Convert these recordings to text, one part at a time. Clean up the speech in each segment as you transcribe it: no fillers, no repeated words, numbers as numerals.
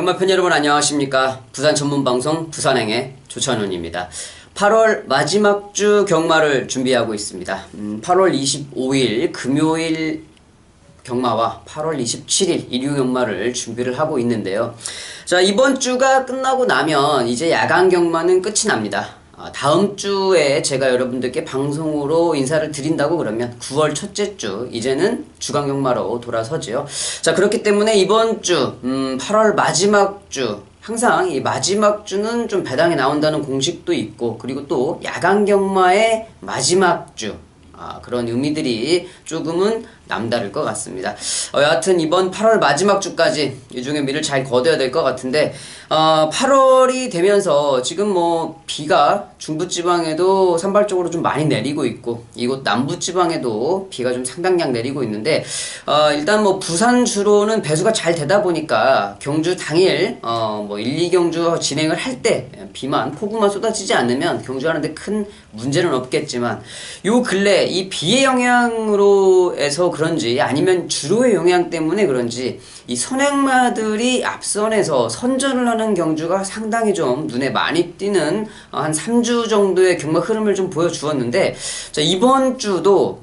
경마팬 여러분 안녕하십니까. 부산 전문방송 부산행의 조찬훈입니다. 8월 마지막 주 경마를 준비하고 있습니다. 8월 25일 금요일 경마와 8월 27일 일요 경마를 준비를 하고 있는데요. 자, 이번 주가 끝나고 나면 이제 야간 경마는 끝이 납니다. 다음 주에 제가 여러분들께 방송으로 인사를 드린다고 그러면 9월 첫째 주 이제는 주간 경마로 돌아서지요. 자, 그렇기 때문에 이번 주 8월 마지막 주 항상 이 마지막 주는 좀 배당이 나온다는 공식도 있고, 그리고 또 야간 경마의 마지막 주 그런 의미들이 조금은 남다를 것 같습니다. 여하튼 이번 8월 마지막 주까지 유종의 미를 잘 거둬야 될 것 같은데, 8월이 되면서 지금 뭐 비가 중부지방에도 산발적으로 좀 많이 내리고 있고, 이곳 남부지방에도 비가 좀 상당량 내리고 있는데, 일단 뭐 부산 주로는 배수가 잘 되다 보니까 경주 당일 뭐 1, 2경주 진행을 할 때 비만 폭우만 쏟아지지 않으면 경주하는데 큰 문제는 없겠지만, 요 근래 이 비의 영향으로 해서 그런지 아니면 주로의 영향 때문에 그런지 이 선행마들이 앞선에서 선전을 하는 경주가 상당히 좀 눈에 많이 띄는 한 3주 정도의 경마 흐름을 좀 보여주었는데, 자, 이번 주도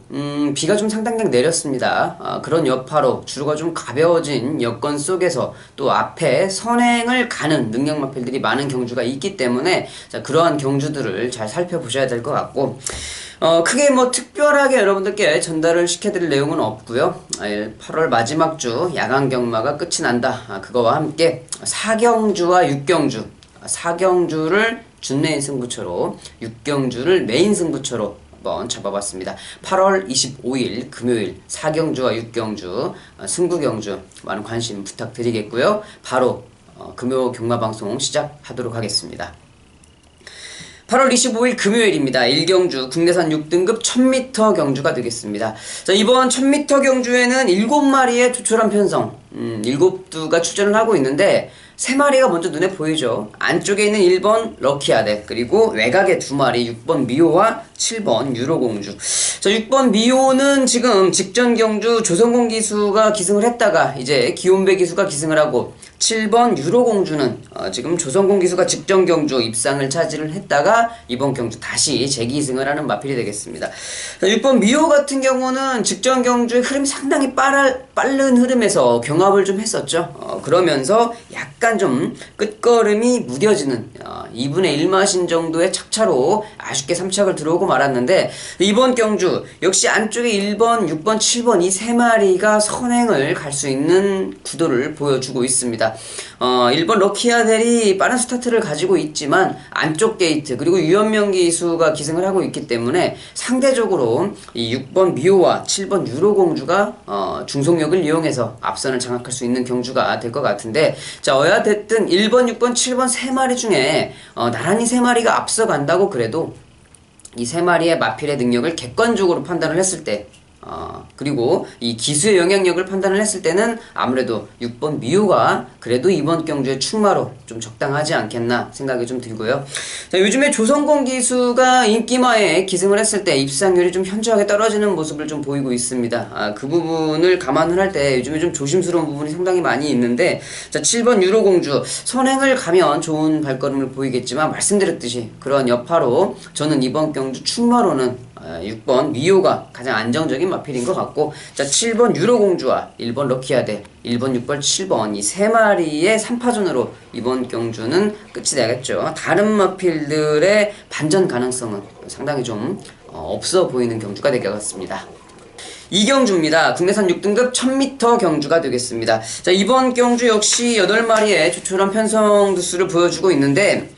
비가 좀 상당량 내렸습니다. 그런 여파로 주로가 좀 가벼워진 여건 속에서 또 앞에 선행을 가는 능력마필들이 많은 경주가 있기 때문에, 자, 그러한 경주들을 잘 살펴보셔야 될 것 같고, 크게 뭐 특별하게 여러분들께 전달을 시켜드릴 내용은 없고요. 8월 마지막 주 야간 경마가 끝이 난다. 그거와 함께 4경주와 6경주, 4경주를 준메인 승부처로, 6경주를 메인 승부처로 한번 잡아봤습니다. 8월 25일 금요일 4경주와 6경주 승부경주 많은 관심 부탁드리겠고요. 바로 금요 경마방송 시작하도록 하겠습니다. 8월 25일 금요일입니다. 1경주 국내산 6등급 1000m 경주가 되겠습니다. 자, 이번 1000m 경주에는 7마리의 조촐한 편성, 7두가 출전을 하고 있는데 3마리가 먼저 눈에 보이죠. 안쪽에 있는 1번 럭키아데, 그리고 외곽에 2마리 6번 미호와 7번 유로공주. 자, 6번 미호는 지금 직전 경주 조성공 기수가 기승을 했다가 이제 기온배 기수가 기승을 하고, 7번 유로공주는 지금 조성공 기수가 직전 경주 입상을 차지를 했다가 이번 경주 다시 재기승을 하는 마필이 되겠습니다. 자, 6번 미호 같은 경우는 직전 경주의 흐름이 상당히 빠른 흐름에서 경합을 좀 했었죠. 그러면서 약간 좀 끝걸음이 무뎌지는 2분의 1마신 정도의 착차로 아쉽게 3착을 들어오고 말았는데, 이번 경주 역시 안쪽에 1번, 6번, 7번 이 3마리가 선행을 갈 수 있는 구도를 보여주고 있습니다. 1번 럭키아델이 빠른 스타트를 가지고 있지만 안쪽 게이트 그리고 유연명 기수가 기승을 하고 있기 때문에 상대적으로 이 6번 미호와 7번 유로공주가 중속력을 이용해서 앞선을 장악할 수 있는 경주가 될 것 같은데, 자, 어야됐든 1번, 6번, 7번 3마리 중에 나란히 3마리가 앞서간다고 그래도 이 3마리의 마필의 능력을 객관적으로 판단을 했을 때, 그리고 이 기수의 영향력을 판단을 했을 때는 아무래도 6번 미호가 그래도 이번 경주의 충마로 좀 적당하지 않겠나 생각이 좀 들고요. 자, 요즘에 조성공 기수가 인기마에 기승을 했을 때 입상률이 좀 현저하게 떨어지는 모습을 좀 보이고 있습니다. 그 부분을 감안을 할 때 요즘에 좀 조심스러운 부분이 상당히 많이 있는데, 자, 7번 유로공주 선행을 가면 좋은 발걸음을 보이겠지만 말씀드렸듯이 그런 여파로 저는 이번 경주 충마로는 6번 미호가 가장 안정적인 마필인 것 같고, 자, 7번 유로공주와 1번 럭키아데, 1번, 6번, 7번 이 3마리의 3파전으로 이번 경주는 끝이 나겠죠. 다른 마필들의 반전 가능성은 상당히 좀 없어 보이는 경주가 될 것 같습니다. 2경주입니다. 국내산 6등급 1000m 경주가 되겠습니다. 자, 이번 경주 역시 8마리의 조촐한 편성 두수를 보여주고 있는데,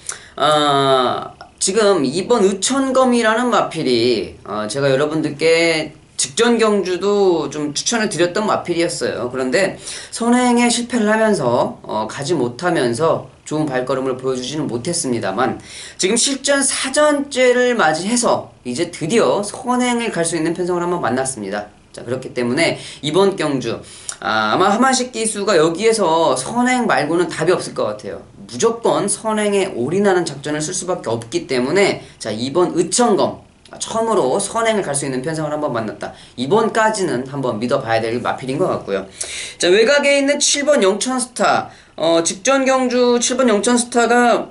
지금 이번 의천검이라는 마필이 제가 여러분들께 직전 경주도 좀 추천을 드렸던 마필이었어요. 그런데 선행에 실패를 하면서 가지 못하면서 좋은 발걸음을 보여주지는 못했습니다만, 지금 실전 4전째를 맞이해서 이제 드디어 선행을 갈 수 있는 편성을 한번 만났습니다. 자, 그렇기 때문에 이번 경주 아마 하만식 기수가 여기에서 선행 말고는 답이 없을 것 같아요. 무조건 선행에 올인하는 작전을 쓸 수밖에 없기 때문에, 자, 이번 의천검 처음으로 선행을 갈 수 있는 편성을 한번 만났다. 이번까지는 한번 믿어봐야 될 마필인 것 같고요. 자, 외곽에 있는 7번 영천스타. 직전 경주 7번 영천스타가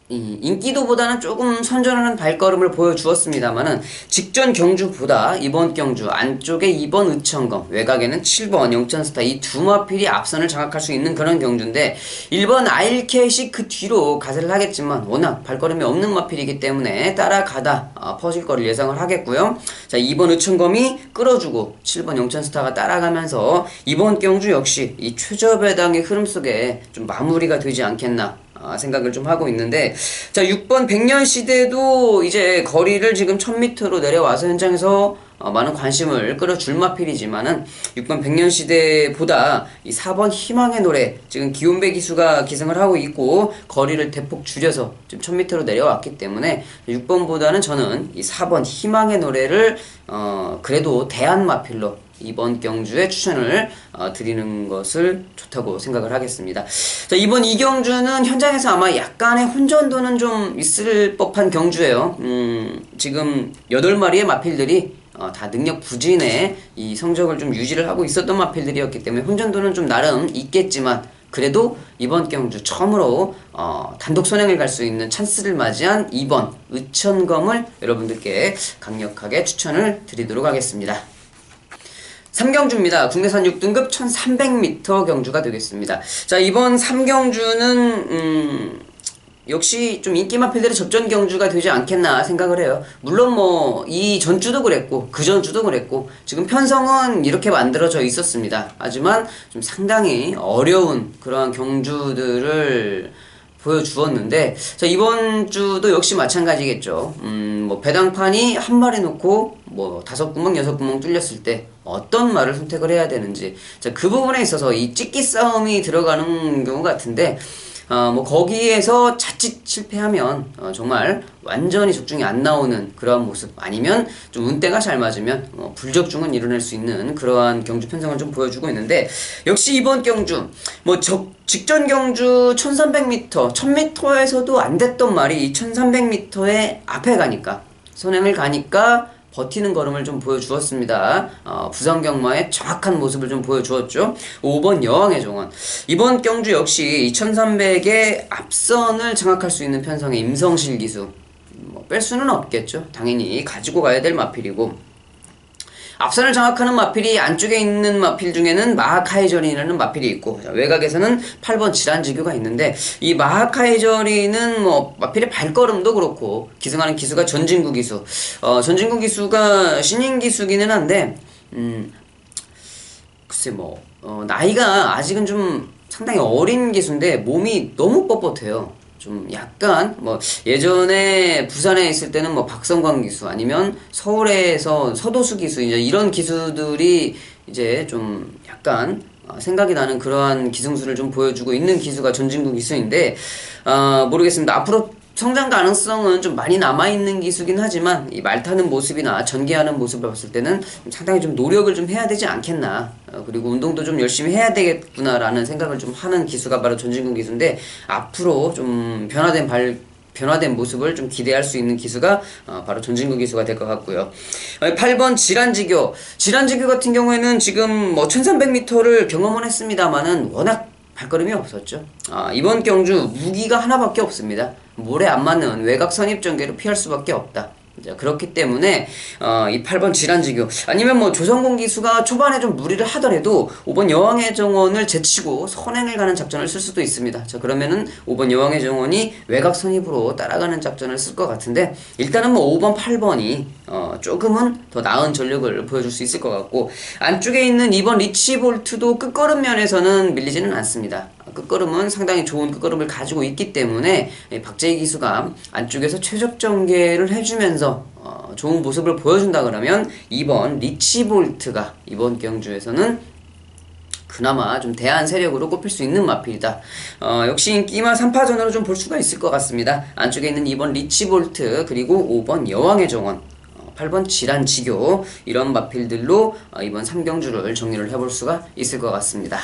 인기도보다는 조금 선전하는 발걸음을 보여주었습니다만은 직전 경주보다 이번 경주 안쪽에 2번 의천검, 외곽에는 7번 영천스타 이 두 마필이 앞선을 장악할 수 있는 그런 경주인데 1번 아일캣이 그 뒤로 가세를 하겠지만 워낙 발걸음이 없는 마필이기 때문에 따라가다 퍼질 거를 예상을 하겠고요. 자, 2번 의천검이 끌어주고 7번 영천스타가 따라가면서 이번 경주 역시 이 최저배당의 흐름 속에 좀 마무리가 되지 않겠나 생각을 좀 하고 있는데, 자, 6번 백년시대도 이제 거리를 지금 1000m로 내려와서 현장에서 많은 관심을 끌어줄 마필이지만은 6번 백년시대보다 이 4번 희망의 노래 지금 기온배 기수가 기승을 하고 있고 거리를 대폭 줄여서 지금 1000m로 내려왔기 때문에 6번보다는 저는 이 4번 희망의 노래를 그래도 대안 마필로 이번 경주에 추천을 드리는 것을 좋다고 생각을 하겠습니다. 자, 이번 이 경주는 현장에서 아마 약간의 혼전도는 좀 있을 법한 경주예요. 지금 8마리의 마필들이 다 능력 부진의 이 성적을 좀 유지를 하고 있었던 마필들이었기 때문에 혼전도는 좀 나름 있겠지만 그래도 이번 경주 처음으로 단독 선행을 갈 수 있는 찬스를 맞이한 2번 의천검을 여러분들께 강력하게 추천을 드리도록 하겠습니다. 3경주입니다. 국내산 6등급 1300m 경주가 되겠습니다. 자, 이번 3경주는 역시 좀 인기 마필들의 접전 경주가 되지 않겠나 생각을 해요. 물론 뭐 이 전주도 그랬고 그 전주도 그랬고 지금 편성은 이렇게 만들어져 있었습니다. 하지만 좀 상당히 어려운 그러한 경주들을 보여주었는데, 자, 이번 주도 역시 마찬가지겠죠. 뭐 배당판이 한 마리 놓고 뭐 5구멍 6구멍 뚫렸을 때 어떤 말을 선택을 해야 되는지, 자, 그 부분에 있어서 이 찍기 싸움이 들어가는 경우 같은데, 뭐 거기에서 자칫 실패하면 정말 완전히 적중이 안 나오는 그러한 모습, 아니면 좀 운때가 잘 맞으면 불적중은 이뤄낼 수 있는 그러한 경주 편성을 좀 보여주고 있는데, 역시 이번 경주 뭐 직전 경주 1300m 1000m에서도 안 됐던 말이 이 1300m의 앞에 가니까 선행을 가니까 버티는 걸음을 좀 보여주었습니다. 부산경마의 정확한 모습을 좀 보여주었죠. 5번 여왕의 정원. 이번 경주 역시 2300의 앞선을 장악할 수 있는 편성의 임성실 기수. 뭐 뺄 수는 없겠죠. 당연히 가지고 가야 될 마필이고, 앞선을 장악하는 마필이 안쪽에 있는 마필 중에는 마하카이저리라는 마필이 있고, 외곽에서는 8번 질환지교가 있는데, 이 마하카이저리는 뭐 마필의 발걸음도 그렇고 기승하는 기수가 전진구 기수. 전진구 기수가 신인 기수기는 한데 글쎄 뭐 나이가 아직은 좀 상당히 어린 기수인데 몸이 너무 뻣뻣해요. 좀 약간 뭐 예전에 부산에 있을 때는 뭐 박성광 기수, 아니면 서울에서 서도수 기수, 이제 이런 기수들이 이제 좀 약간 생각이 나는 그러한 기승수를 좀 보여주고 있는 기수가 전진구 기수인데, 모르겠습니다. 앞으로 성장 가능성은 좀 많이 남아있는 기수긴 하지만 이 말 타는 모습이나 전개하는 모습을 봤을 때는 상당히 좀 노력을 좀 해야 되지 않겠나, 그리고 운동도 좀 열심히 해야 되겠구나라는 생각을 좀 하는 기수가 바로 전진구 기수인데, 앞으로 좀 변화된 모습을 좀 기대할 수 있는 기수가 바로 전진구 기수가 될 것 같고요. 8번 질환지교. 질환지교 같은 경우에는 지금 뭐 1300m를 경험은 했습니다만은 워낙 발걸음이 없었죠. 이번 경주 무기가 하나밖에 없습니다. 모래 안 맞는 외곽 선입 전개로 피할 수밖에 없다. 그렇기 때문에 이 8번 질환지교, 아니면 뭐 조성공 기수가 초반에 좀 무리를 하더라도 5번 여왕의 정원을 제치고 선행을 가는 작전을 쓸 수도 있습니다. 자, 그러면은 5번 여왕의 정원이 외곽 선입으로 따라가는 작전을 쓸 것 같은데, 일단은 뭐 5번 8번이 조금은 더 나은 전력을 보여줄 수 있을 것 같고, 안쪽에 있는 2번 리치볼트도 끝걸음 면에서는 밀리지는 않습니다. 끝걸음은 상당히 좋은 끝걸음을 가지고 있기 때문에 박재희 기수가 안쪽에서 최적 전개를 해주면서 좋은 모습을 보여준다 그러면 2번 리치볼트가 이번 경주에서는 그나마 좀 대안 세력으로 꼽힐 수 있는 마필이다. 역시 인기마 3파전으로 좀 볼 수가 있을 것 같습니다. 안쪽에 있는 2번 리치볼트, 그리고 5번 여왕의 정원, 8번 질환지교, 이런 마필들로 이번 3경주를 정리를 해볼 수가 있을 것 같습니다.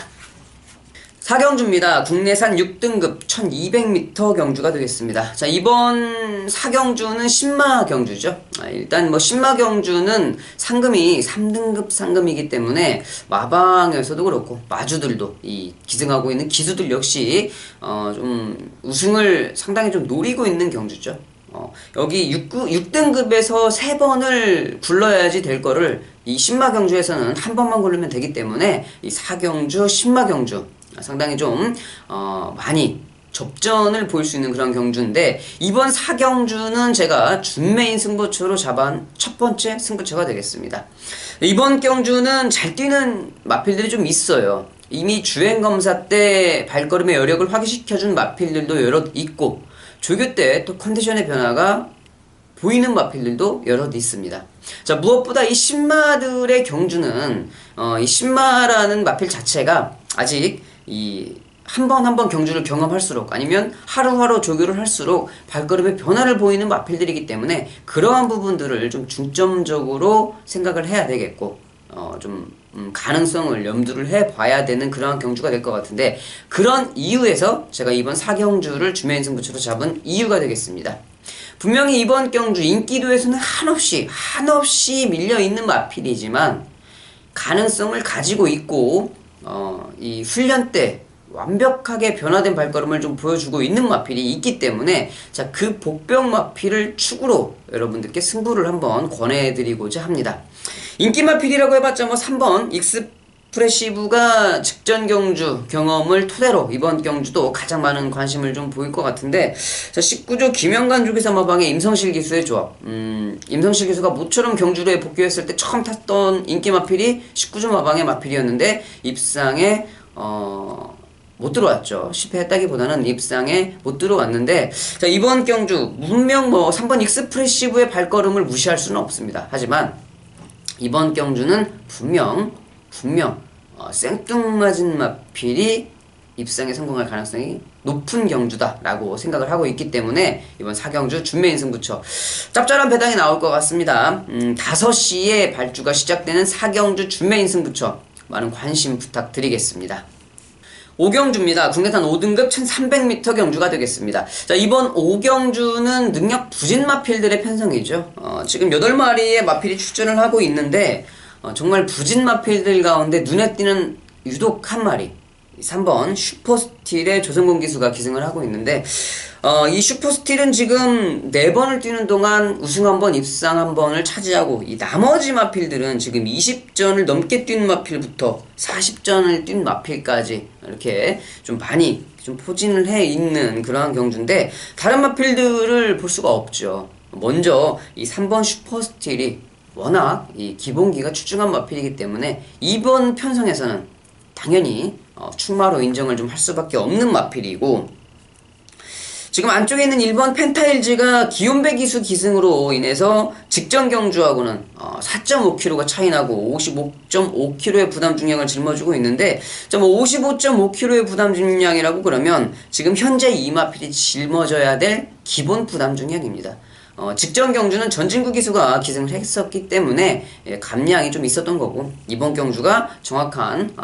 4경주입니다. 국내산 6등급 1200m 경주가 되겠습니다. 자, 이번 4경주는 신마 경주죠. 일단 뭐 신마 경주는 상금이 3등급 상금이기 때문에 마방에서도 그렇고 마주들도 이 기승하고 있는 기수들 역시 좀 우승을 상당히 좀 노리고 있는 경주죠. 여기 6등급에서 3번을 굴러야지 될 거를 이 신마 경주에서는 한 번만 굴르면 되기 때문에 이 4경주, 신마 경주 상당히 좀 많이 접전을 보일 수 있는 그런 경주인데, 이번 4경주는 제가 준메인 승부처로 잡은 첫 번째 승부처가 되겠습니다. 이번 경주는 잘 뛰는 마필들이 좀 있어요. 이미 주행검사 때 발걸음의 여력을 확인시켜준 마필들도 여럿 있고, 조교 때 또 컨디션의 변화가 보이는 마필들도 여럿 있습니다. 자, 무엇보다 이 신마들의 경주는 이 신마라는 마필 자체가 아직 이 한 번 한 번 경주를 경험할수록, 아니면 하루하루 조교를 할수록 발걸음의 변화를 보이는 마필들이기 때문에 그러한 부분들을 좀 중점적으로 생각을 해야 되겠고, 가능성을 염두를 해봐야 되는 그러한 경주가 될 것 같은데, 그런 이유에서 제가 이번 4경주를 주메인 승부처로 잡은 이유가 되겠습니다. 분명히 이번 경주 인기도에서는 한없이 밀려있는 마필이지만 가능성을 가지고 있고, 이 훈련 때 완벽하게 변화된 발걸음을 좀 보여주고 있는 마필이 있기 때문에, 자, 그 복병 마필을 축으로 여러분들께 승부를 한번 권해드리고자 합니다. 인기 마필이라고 해봤자 뭐 3번 익스프레시브가 직전 경주 경험을 토대로 이번 경주도 가장 많은 관심을 좀 보일 것 같은데, 자, 19조 김영관 조기사 마방의 임성실 기수의 조합. 임성실 기수가 모처럼 경주로에 복귀했을 때 처음 탔던 인기 마필이 19조 마방의 마필이었는데 입상에 못 들어왔죠. 실패했다기보다는 입상에 못 들어왔는데, 자, 이번 경주 분명 뭐 3번 익스프레시브의 발걸음을 무시할 수는 없습니다. 하지만 이번 경주는 분명 생뚱맞은 마필이 입상에 성공할 가능성이 높은 경주다라고 생각을 하고 있기 때문에 이번 4경주 준메인 승부처 짭짤한 배당이 나올 것 같습니다. 5시에 발주가 시작되는 4경주 준메인 승부처 많은 관심 부탁드리겠습니다. 5경주입니다. 국내산 5등급 1300m 경주가 되겠습니다. 자, 이번 5경주는 능력 부진 마필들의 편성이죠. 지금 8마리의 마필이 출전을 하고 있는데, 정말 부진 마필들 가운데 눈에 띄는 유독 한 마리, 3번 슈퍼스틸의 조성곤 기수가 기승을 하고 있는데, 이 슈퍼스틸은 지금 4번을 뛰는 동안 우승 1번, 입상 1번을 차지하고, 이 나머지 마필들은 지금 20전을 넘게 뛴 마필부터 40전을 뛴 마필까지 이렇게 좀 많이 좀 포진을 해 있는 그러한 경주인데, 다른 마필들을 볼 수가 없죠. 먼저 이 3번 슈퍼스틸이 워낙 이 기본기가 출중한 마필이기 때문에 이번 편성에서는 당연히 출마로 인정을 좀 할 수밖에 없는 마필이고, 지금 안쪽에 있는 1번 펜타일즈가 기욤배 기수 기승으로 인해서 직전 경주하고는 4.5kg가 차이나고 55.5kg의 부담 중량을 짊어지고 있는데, 55.5kg의 부담 중량이라고 그러면 지금 현재 이 마필이 짊어져야 될 기본 부담 중량입니다. 직전 경주는 전진구 기수가 기승을 했었기 때문에 감량이 좀 있었던 거고, 이번 경주가 정확한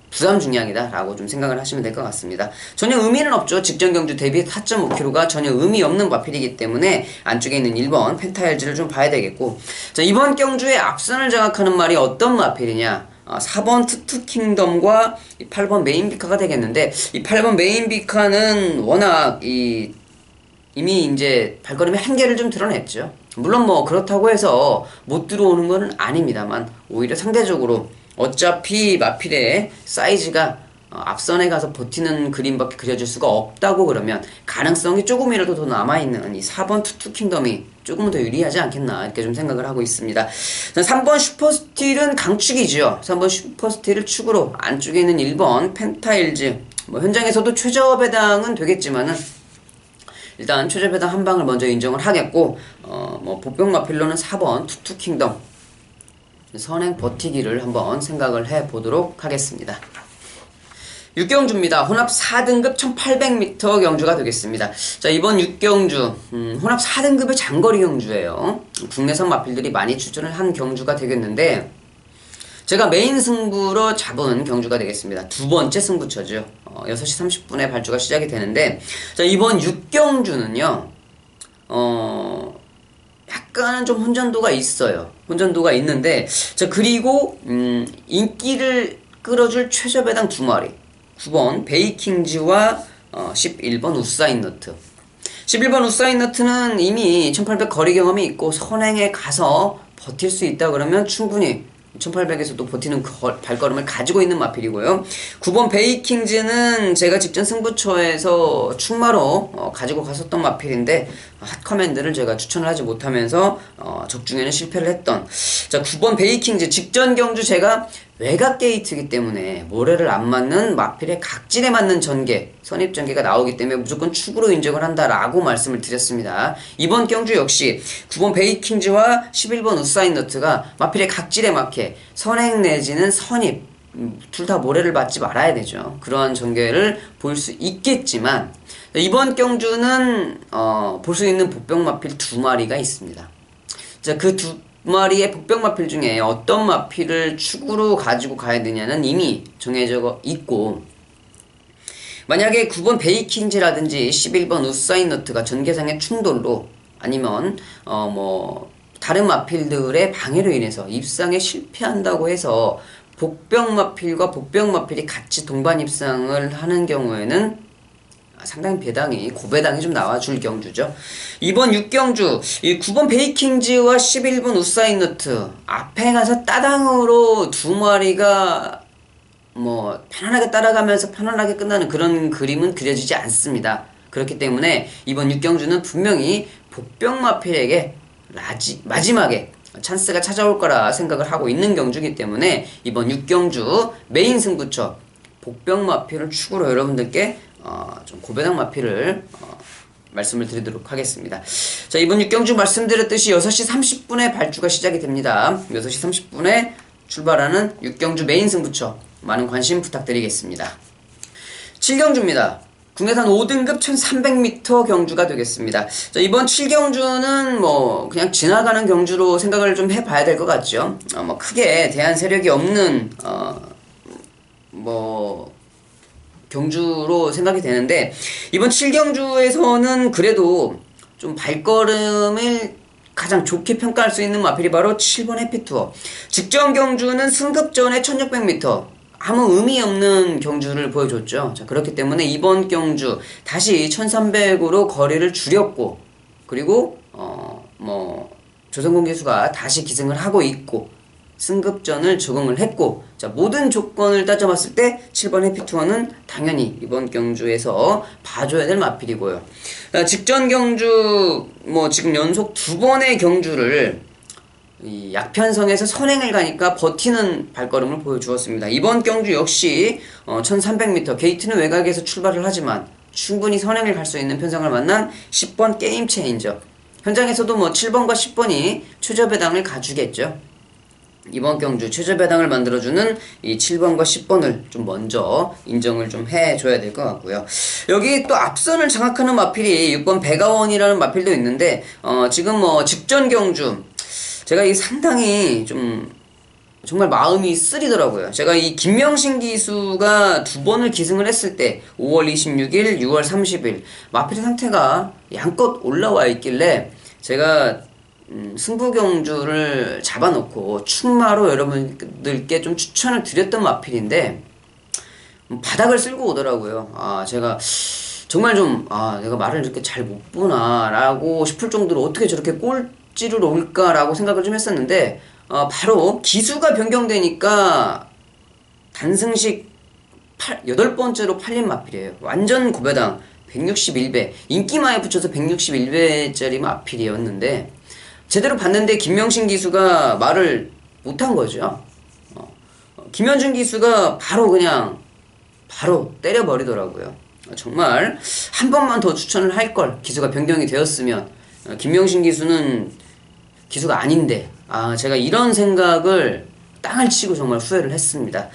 부담 중량이다 라고 좀 생각을 하시면 될 것 같습니다. 전혀 의미는 없죠. 직전 경주 대비 4.5kg가 전혀 의미 없는 마필이기 때문에 안쪽에 있는 1번 펜타일즈를 좀 봐야 되겠고, 자, 이번 경주의 앞선을 장악하는 말이 어떤 마필이냐, 4번 투투킹덤과 8번 메인비카가 되겠는데, 이 8번 메인비카는 워낙 이미 이제 발걸음의 한계를 좀 드러냈죠. 물론 뭐 그렇다고 해서 못 들어오는 건 아닙니다만, 오히려 상대적으로 어차피 마필의 사이즈가 앞선에 가서 버티는 그림밖에 그려질 수가 없다고 그러면 가능성이 조금이라도 더 남아있는 이 4번 투투킹덤이 조금 더 유리하지 않겠나 이렇게 좀 생각을 하고 있습니다. 3번 슈퍼스틸은 강축이죠. 3번 슈퍼스틸을 축으로 안쪽에 있는 1번 펜타일즈, 뭐 현장에서도 최저 배당은 되겠지만은 일단 최저 배당 한 방을 먼저 인정을 하겠고, 뭐 복병 마필로는 4번 투투킹덤 선행 버티기를 한번 생각을 해보도록 하겠습니다. 6경주입니다. 혼합 4등급 1800m 경주가 되겠습니다. 자, 이번 6경주 혼합 4등급의 장거리 경주예요. 국내선 마필들이 많이 출전을 한 경주가 되겠는데, 제가 메인 승부로 잡은 경주가 되겠습니다. 두 번째 승부처죠. 6시 30분에 발주가 시작이 되는데, 자, 이번 6경주는요, 약간은 좀 혼전도가 있어요. 혼전도가 있는데, 자, 그리고, 인기를 끌어줄 최저배당 두 마리. 9번 베이킹즈와 11번 우사인너트. 11번 우사인너트는 이미 1800 거리 경험이 있고 선행에 가서 버틸 수 있다 그러면 충분히 1800에서도 버티는 발걸음을 가지고 있는 마필이고요. 9번 베이킹즈는 제가 직전 승부처에서 충마로 가지고 갔었던 마필인데 핫커맨드를 제가 추천을 하지 못하면서 적중에는 실패를 했던, 자, 9번 베이킹즈 직전 경주 제가 외곽 게이트이기 때문에 모래를 안 맞는 마필의 각질에 맞는 전개, 선입전개가 나오기 때문에 무조건 축으로 인정을 한다라고 말씀을 드렸습니다. 이번 경주 역시 9번 베이킹즈와 11번 우사인너트가 마필의 각질에 맞게 선행 내지는 선입, 둘 다 모래를 맞지 말아야 되죠. 그러한 전개를 볼 수 있겠지만 이번 경주는 볼 수 있는 복병 마필 두 마리가 있습니다. 자, 그 두 마리의 복병 마필 중에 어떤 마필을 축으로 가지고 가야 되냐는 이미 정해져 있고, 만약에 9번 베이킹즈라든지 11번 우사인너트가 전개상의 충돌로 아니면 다른 마필들의 방해로 인해서 입상에 실패한다고 해서 복병 마필과 복병 마필이 같이 동반 입상을 하는 경우에는 상당히 배당이, 고배당이 좀 나와줄 경주죠. 이번 6경주, 이 9번 베이킹즈와 11번 우사인너트, 앞에 가서 따당으로 두 마리가 편안하게 따라가면서 편안하게 끝나는 그런 그림은 그려지지 않습니다. 그렇기 때문에 이번 6경주는 분명히 복병 마필에게 마지막에 찬스가 찾아올 거라 생각을 하고 있는 경주이기 때문에 이번 6경주 메인 승부처 복병 마필을 축으로 여러분들께 좀 고배당 마필을 말씀을 드리도록 하겠습니다. 자, 이번 6경주 말씀드렸듯이 6시 30분에 발주가 시작이 됩니다. 6시 30분에 출발하는 6경주 메인 승부처 많은 관심 부탁드리겠습니다. 7경주입니다. 국내산 5등급 1300m 경주가 되겠습니다. 자, 이번 7경주는 그냥 지나가는 경주로 생각을 좀 해봐야 될 것 같죠. 크게 대한 세력이 없는 경주로 생각이 되는데, 이번 7경주에서는 그래도 좀 발걸음을 가장 좋게 평가할 수 있는 마필이 바로 7번 해피투어. 직전 경주는 승급전에 1600m 아무 의미 없는 경주를 보여줬죠. 자, 그렇기 때문에 이번 경주 다시 1300으로 거리를 줄였고, 그리고 조선공 기수가 다시 기승을 하고 있고 승급전을 적응을 했고, 자, 모든 조건을 따져봤을 때 7번 해피투어는 당연히 이번 경주에서 봐줘야 될 마필이고요. 직전 경주 지금 연속 두 번의 경주를 이 약편성에서 선행을 가니까 버티는 발걸음을 보여주었습니다. 이번 경주 역시 1300m 게이트는 외곽에서 출발을 하지만 충분히 선행을 갈 수 있는 편성을 만난 10번 게임 체인저. 현장에서도 7번과 10번이 최저배당을 가주겠죠. 이번 경주 최저배당을 만들어주는 이 7번과 10번을 좀 먼저 인정을 좀 해줘야 될 것 같고요. 여기 또 앞선을 장악하는 마필이 6번 배가원이라는 마필도 있는데, 지금 직전 경주 제가 이 상당히 좀 정말 마음이 쓰리더라고요. 제가 이 김명신 기수가 두 번을 기승을 했을 때 5월 26일, 6월 30일 마필의 상태가 양껏 올라와 있길래 제가 승부경주를 잡아놓고 충마로 여러분들께 좀 추천을 드렸던 마필인데 바닥을 쓸고 오더라고요. 제가 정말 내가 말을 이렇게 잘 못 보나 라고 싶을 정도로 어떻게 저렇게 꼴찌를 올까라고 생각을 좀 했었는데, 바로 기수가 변경되니까 단승식 8번째로 팔린 마필이에요. 완전 고배당 161배, 인기마에 붙여서 161배짜리 마필이었는데 제대로 봤는데 김명신 기수가 말을 못한 거죠. 김현준 기수가 바로 때려버리더라고요. 정말 한 번만 더 추천을 할 걸, 기수가 변경이 되었으면. 김명신 기수는 기수가 아닌데, 제가 이런 생각을 땅을 치고 정말 후회를 했습니다.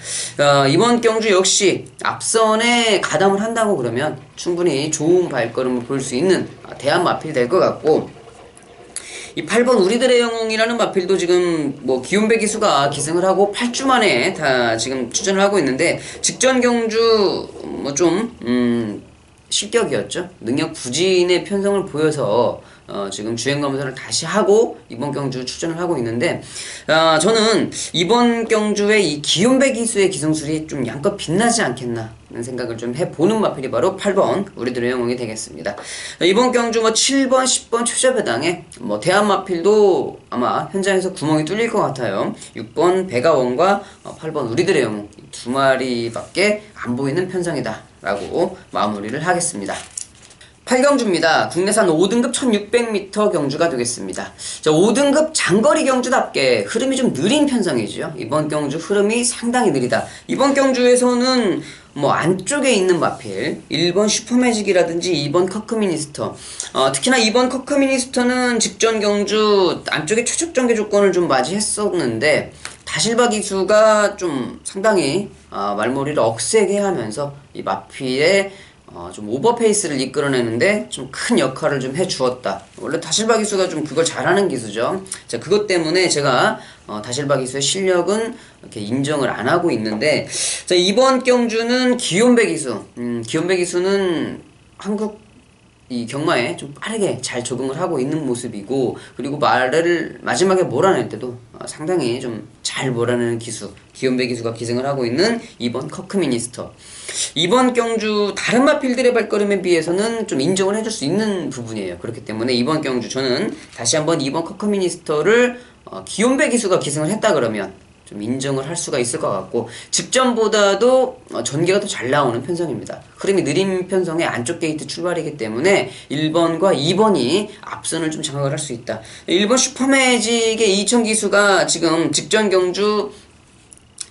이번 경주 역시 앞선에 가담을 한다고 그러면 충분히 좋은 발걸음을 볼 수 있는 대한 마필이 될 것 같고, 이 8번 우리들의 영웅이라는 마필도 지금 뭐 기욤배 기수가 기승을 하고 8주 만에 다 지금 출전을 하고 있는데, 직전 경주 뭐 좀 실격이었죠. 능력 부진의 편성을 보여서 지금 주행 검사를 다시 하고 이번 경주 출전을 하고 있는데, 저는 이번 경주에 이 기욤배 기수의 기승술이 좀 양껏 빛나지 않겠나 하는 생각을 좀 해보는 마필이 바로 8번 우리들의 영웅이 되겠습니다. 이번 경주 뭐 7번, 10번 최저배당에 뭐 대한 마필도 아마 현장에서 구멍이 뚫릴 것 같아요. 6번 배가원과 8번 우리들의 영웅 두 마리밖에 안 보이는 편성이다 라고 마무리를 하겠습니다. 8경주입니다. 국내산 5등급 1600m 경주가 되겠습니다. 자, 5등급 장거리 경주답게 흐름이 좀 느린 편성이죠. 이번 경주 흐름이 상당히 느리다. 이번 경주에서는 뭐 안쪽에 있는 마필 1번 슈퍼매직이라든지 2번 커크미니스터, 특히나 2번 커크미니스터는 직전 경주 안쪽에 최적 전개 조건을 좀 맞이했었는데, 다실바 기수가 좀 상당히 말머리를 억세게 하면서 이 마필의 좀 오버페이스를 이끌어내는데 좀 큰 역할을 좀 해주었다. 원래 다실바 기수가 좀 그걸 잘하는 기수죠. 자, 그것 때문에 제가 다실바 기수의 실력은 이렇게 인정을 안 하고 있는데, 자, 이번 경주는 기욤배 기수. 기욤배 기수는 한국 이 경마에 좀 빠르게 잘 적응을 하고 있는 모습이고, 그리고 말을 마지막에 몰아낼 때도 상당히 좀 잘 몰아내는 기수, 기욤배 기수가 기승을 하고 있는 2번 커크미니스터. 이번 경주 다른 마필들의 발걸음에 비해서는 좀 인정을 해줄 수 있는 부분이에요. 그렇기 때문에 이번 경주 저는 다시 한번 2번 커크미니스터를 기욤배 기수가 기승을 했다 그러면 좀 인정을 할 수가 있을 것 같고, 직전보다도 전개가 더 잘 나오는 편성입니다. 흐름이 느린 편성의 안쪽 게이트 출발이기 때문에 1번과 2번이 앞선을 좀 장악을 할 수 있다. 1번 슈퍼매직의 2000 기수가 지금 직전 경주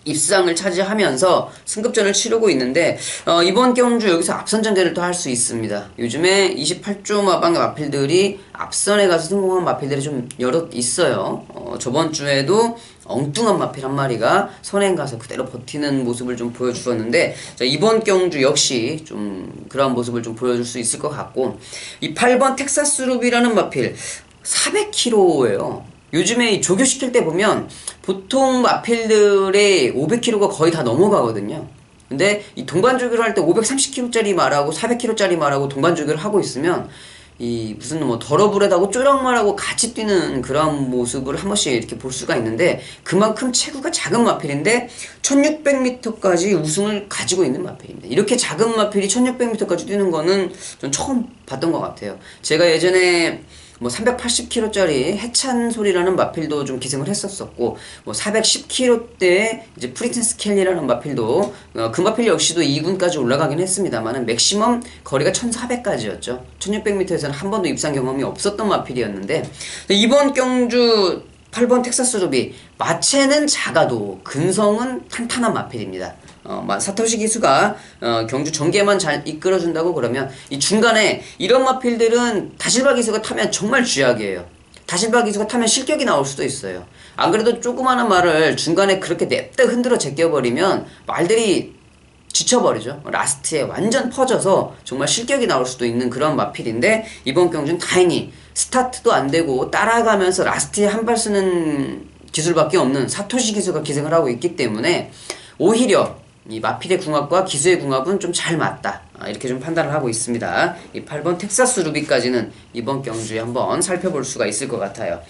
입상을 차지하면서 승급전을 치르고 있는데, 이번 경주 여기서 앞선 전개를 또 할 수 있습니다. 요즘에 28조 마방의 마필들이 앞선에 가서 성공한 마필들이 좀 여럿 있어요. 저번 주에도 엉뚱한 마필 한 마리가 선행 가서 그대로 버티는 모습을 좀 보여주었는데, 자, 이번 경주 역시 좀 그러한 모습을 좀 보여줄 수 있을 것 같고, 이 8번 텍사스 루비라는 마필 400kg예요. 요즘에 이 조교시킬 때 보면 보통 마필들의 500kg가 거의 다 넘어가거든요. 근데 이 동반조교를 할 때 530kg짜리 말하고 400kg짜리 말하고 동반조교를 하고 있으면 이 무슨 뭐 더러브레드하고 쪼랑말하고 같이 뛰는 그런 모습을 한 번씩 이렇게 볼 수가 있는데, 그만큼 체구가 작은 마필인데 1600m까지 우승을 가지고 있는 마필입니다. 이렇게 작은 마필이 1600m까지 뛰는 거는 전 처음 봤던 것 같아요. 제가 예전에 뭐 380kg짜리 해찬솔이라는 마필도 좀 기승을 했었었고, 뭐 410kg대 이제 프리텐스 켈리라는 마필도 그 마필 역시도 2군까지 올라가긴 했습니다만은 맥시멈 거리가 1400까지였죠. 1600m에서는 한 번도 입상 경험이 없었던 마필이었는데, 이번 경주 8번 텍사스 루비 마체는 작아도 근성은 탄탄한 마필입니다. 사토시 기수가 경주 전개만 잘 이끌어준다고 그러면 이 중간에 이런 마필들은 다실바 기수가 타면 정말 쥐약이에요. 다실바 기수가 타면 실격이 나올 수도 있어요. 안 그래도 조그마한 말을 중간에 그렇게 냅다 흔들어 제껴버리면 말들이 지쳐버리죠. 라스트에 완전 퍼져서 정말 실격이 나올 수도 있는 그런 마필인데, 이번 경주는 다행히 스타트도 안 되고 따라가면서 라스트에 한 발 쓰는 기술밖에 없는 사토시 기수가 기승을 하고 있기 때문에 오히려 이 마필의 궁합과 기수의 궁합은 좀 잘 맞다, 이렇게 좀 판단을 하고 있습니다. 이 8번 텍사스 루비까지는 이번 경주에 한번 살펴볼 수가 있을 것 같아요.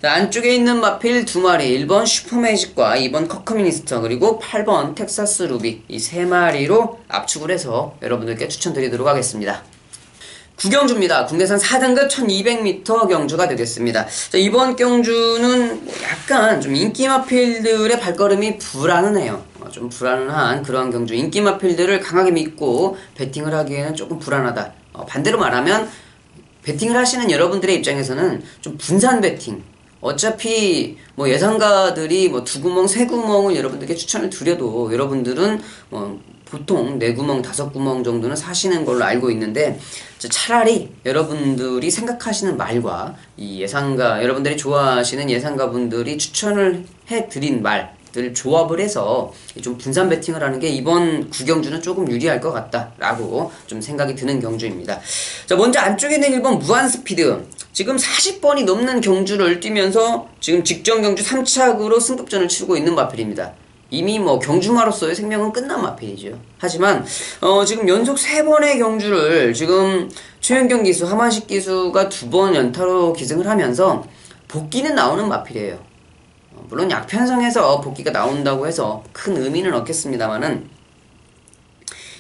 자, 안쪽에 있는 마필 두 마리, 1번 슈퍼매직과 2번 커크미니스터 그리고 8번 텍사스 루비, 이 세 마리로 압축을 해서 여러분들께 추천드리도록 하겠습니다. 9경주입니다. 국내산 4등급 1200m 경주가 되겠습니다. 자, 이번 경주는 약간 좀 인기 마필들의 발걸음이 불안해요. 좀 불안한 그런 경주, 인기 마필들을 강하게 믿고 배팅을 하기에는 조금 불안하다. 반대로 말하면 배팅을 하시는 여러분들의 입장에서는 좀 분산 배팅, 어차피 뭐 예상가들이 뭐 2구멍, 3구멍을 여러분들께 추천을 드려도 여러분들은 보통 4구멍, 5구멍 정도는 사시는 걸로 알고 있는데, 차라리 여러분들이 생각하시는 말과 이 예상가, 여러분들이 좋아하시는 예상가분들이 추천을 해드린 말 들 조합을 해서 좀 분산 배팅을 하는 게 이번 9경주는 조금 유리할 것 같다라고 좀 생각이 드는 경주입니다. 자, 먼저 안쪽에 있는 1번 무한스피드. 지금 40번이 넘는 경주를 뛰면서 지금 직전 경주 3착으로 승급전을 치르고 있는 마필입니다. 이미 뭐 경주마로서의 생명은 끝난 마필이죠. 하지만 지금 연속 3번의 경주를 지금 최현경 기수, 하만식 기수가 2번 연타로 기승을 하면서 복귀는 나오는 마필이에요. 물론 약편성에서 복귀가 나온다고 해서 큰 의미는 없겠습니다만은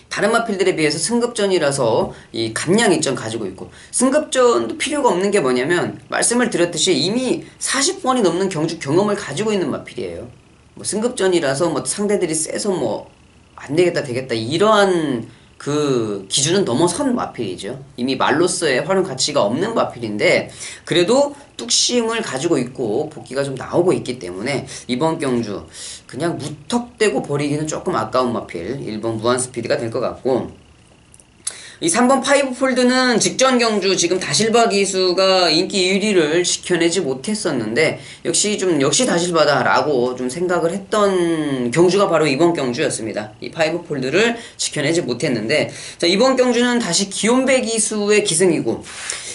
다른 마필들에 비해서 승급전이라서 이 감량 이점 가지고 있고, 승급전도 필요가 없는 게 뭐냐면 말씀을 드렸듯이 이미 40번이 넘는 경주 경험을 가지고 있는 마필이에요. 뭐 승급전이라서 뭐 상대들이 세서 뭐 안되겠다 되겠다 이러한 그 기준은 넘어선 마필이죠. 이미 말로서의 활용 가치가 없는 마필인데 그래도 뚝심을 가지고 있고 복귀가 좀 나오고 있기 때문에 이번 경주 그냥 무턱대고 버리기는 조금 아까운 마필 1번 무한스피드가 될 것 같고, 이 3번 파이브폴드는 직전 경주 지금 다실바 기수가 인기 1위를 지켜내지 못했었는데 역시 다실바다라고 좀 생각을 했던 경주가 바로 이번 경주였습니다. 이 파이브폴드를 지켜내지 못했는데, 자, 이번 경주는 다시 기욤배 기수의 기승이고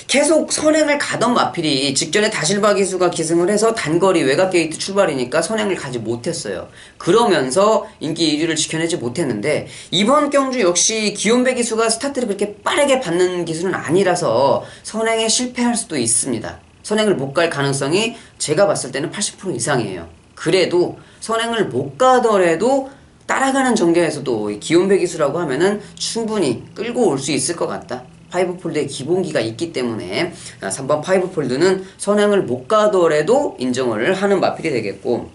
계속 선행을 가던 마필이 직전에 다실바 기수가 기승을 해서 단거리 외곽 게이트 출발이니까 선행을 가지 못했어요. 그러면서 인기 1위를 지켜내지 못했는데 이번 경주 역시 기욤배 기수가 스타트를 그렇게 빠르게 받는 기수는 아니라서 선행에 실패할 수도 있습니다. 선행을 못 갈 가능성이 제가 봤을 때는 80% 이상이에요. 그래도 선행을 못 가더라도 따라가는 전개에서도 기욤배 기수라고 하면은 충분히 끌고 올 수 있을 것 같다. 파이브폴드의 기본기가 있기 때문에 3번 파이브폴드는 선행을 못 가더라도 인정을 하는 마필이 되겠고,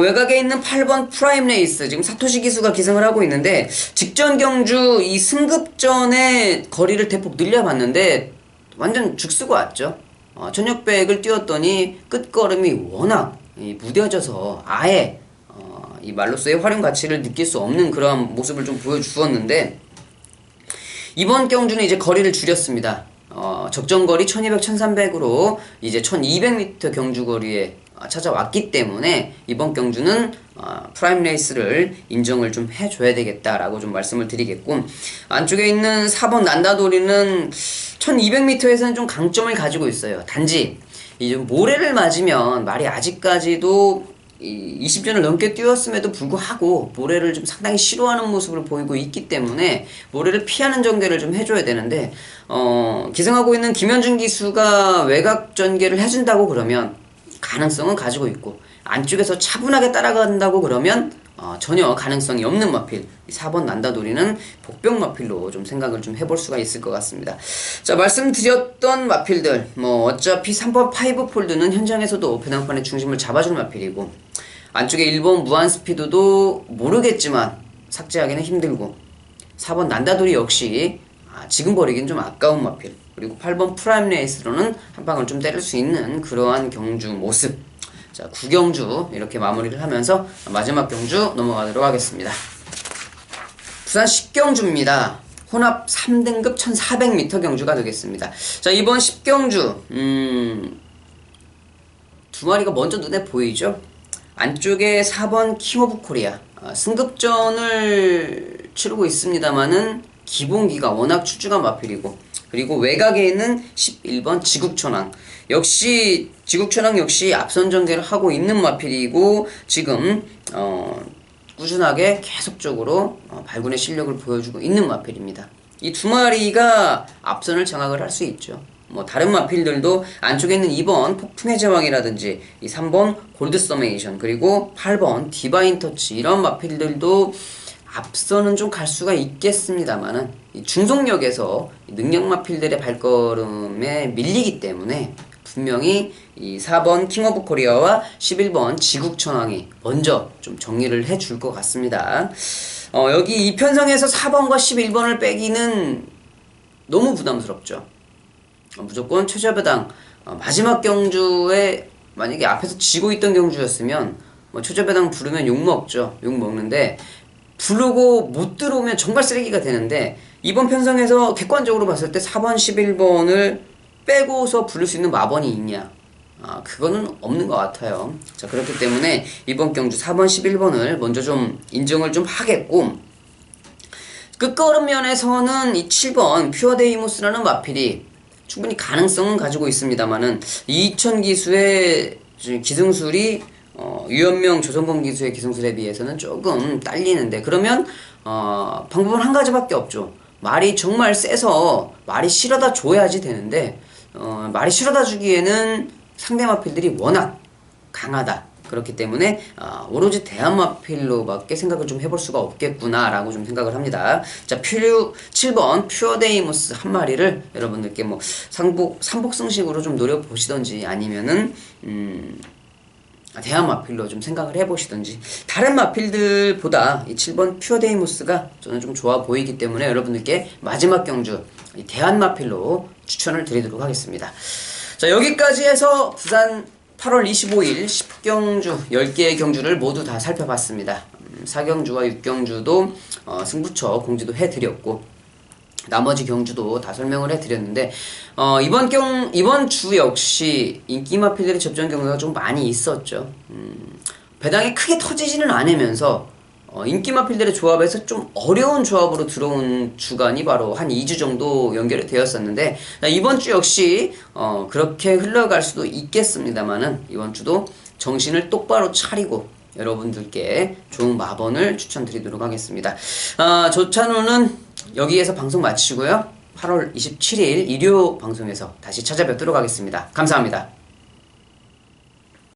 외곽에 있는 8번 프라임 레이스, 지금 사토시 기수가 기승을 하고 있는데 직전 경주 이 승급전의 거리를 대폭 늘려봤는데 완전 죽쓰고 왔죠. 1600을 뛰었더니 끝걸음이 워낙 무뎌져서 아예 이 말로서의 활용 가치를 느낄 수 없는 그런 모습을 좀 보여주었는데 이번 경주는 이제 거리를 줄였습니다. 적정거리 1200, 1300으로 이제 1200m 경주거리에 찾아왔기 때문에 이번 경주는 프라임 레이스를 인정을 좀 해줘야 되겠다라고 좀 말씀을 드리겠고, 안쪽에 있는 4번 난다도리는 1200m에서는 좀 강점을 가지고 있어요. 단지 이제 모래를 맞으면 말이 아직까지도 20전을 넘게 뛰었음에도 불구하고 모래를 좀 상당히 싫어하는 모습을 보이고 있기 때문에 모래를 피하는 전개를 좀 해줘야 되는데 기승하고 있는 김현준 기수가 외곽 전개를 해준다고 그러면 가능성은 가지고 있고, 안쪽에서 차분하게 따라간다고 그러면 전혀 가능성이 없는 마필 4번 난다도리는 복병 마필로 좀 생각을 좀 해볼 수가 있을 것 같습니다. 자, 말씀드렸던 마필들 어차피 3번 파이브폴드는 현장에서도 배당판의 중심을 잡아줄 마필이고, 안쪽에 1번 무한스피드도 모르겠지만 삭제하기는 힘들고, 4번 난다도리 역시 지금 버리기는 좀 아까운 마필, 그리고 8번 프라임 레이스로는 한 방을 좀 때릴 수 있는 그러한 경주 모습. 자, 9경주 이렇게 마무리를 하면서 마지막 경주 넘어가도록 하겠습니다. 부산 10경주입니다. 혼합 3등급 1400m 경주가 되겠습니다. 자, 이번 10경주 두 마리가 먼저 눈에 보이죠? 안쪽에 4번 킹 오브 코리아 승급전을 치르고 있습니다만은 기본기가 워낙 출중한 마필이고, 그리고 외곽에 있는 11번 지국천왕 역시 지국천왕 역시 앞선 전개를 하고 있는 마필이고 지금 꾸준하게 계속적으로 발군의 실력을 보여주고 있는 마필입니다. 이 두 마리가 앞선을 장악을 할 수 있죠. 다른 마필들도 안쪽에 있는 2번 폭풍의 제왕이라든지 이 3번 골드 서메이션 그리고 8번 디바인 터치 이런 마필들도 앞서는 좀 갈 수가 있겠습니다만은 중속력에서 능력 마필들의 발걸음에 밀리기 때문에 분명히 이 4번 킹 오브 코리아와 11번 지국천왕이 먼저 좀 정리를 해줄 것 같습니다. 여기 이 편성에서 4번과 11번을 빼기는 너무 부담스럽죠. 무조건 최저배당 마지막 경주에 만약에 앞에서 지고 있던 경주였으면 최저배당 부르면 욕먹죠. 욕먹는데 부르고 못 들어오면 정말 쓰레기가 되는데, 이번 편성에서 객관적으로 봤을 때 4번 11번을 빼고서 부를 수 있는 마번이 있냐? 그거는 없는 것 같아요. 자, 그렇기 때문에 이번 경주 4번, 11번을 먼저 좀 인정을 좀 하겠고, 끝걸음 면에서는 이 7번 퓨어데이모스라는 마필이 충분히 가능성은 가지고 있습니다만은 2000 기수의 기승술이 유연명 조성범 기수의 기승술에 비해서는 조금 딸리는데, 그러면 방법은 한 가지밖에 없죠. 말이 정말 세서 말이 실어다 줘야지 되는데, 말이 실어다 주기에는 상대 마필들이 워낙 강하다. 그렇기 때문에 오로지 대한마필로밖에 생각을 좀 해볼 수가 없겠구나 라고 좀 생각을 합니다. 자, 7번 퓨어데이모스 한 마리를 여러분들께 뭐 삼복승식으로 좀 노려보시던지, 아니면은 대한마필로 좀 생각을 해보시던지, 다른 마필들보다 이 7번 퓨어데이모스가 저는 좀 좋아 보이기 때문에 여러분들께 마지막 경주 이 대한마필로 추천을 드리도록 하겠습니다. 자, 여기까지 해서 부산 8월 25일 10경주 10개의 경주를 모두 다 살펴봤습니다. 4경주와 6경주도 승부처 공지도 해드렸고, 나머지 경주도 다 설명을 해드렸는데, 이번 주 역시 인기 마필들의 접전 경우가 좀 많이 있었죠. 배당이 크게 터지지는 않으면서 인기 마필들의 조합에서 좀 어려운 조합으로 들어온 주간이 바로 한 2주 정도 연결이 되었었는데, 이번 주 역시 그렇게 흘러갈 수도 있겠습니다만은, 이번 주도 정신을 똑바로 차리고 여러분들께 좋은 마번을 추천드리도록 하겠습니다. 조찬호는 여기에서 방송 마치고요. 8월 27일 일요 방송에서 다시 찾아뵙도록 하겠습니다. 감사합니다.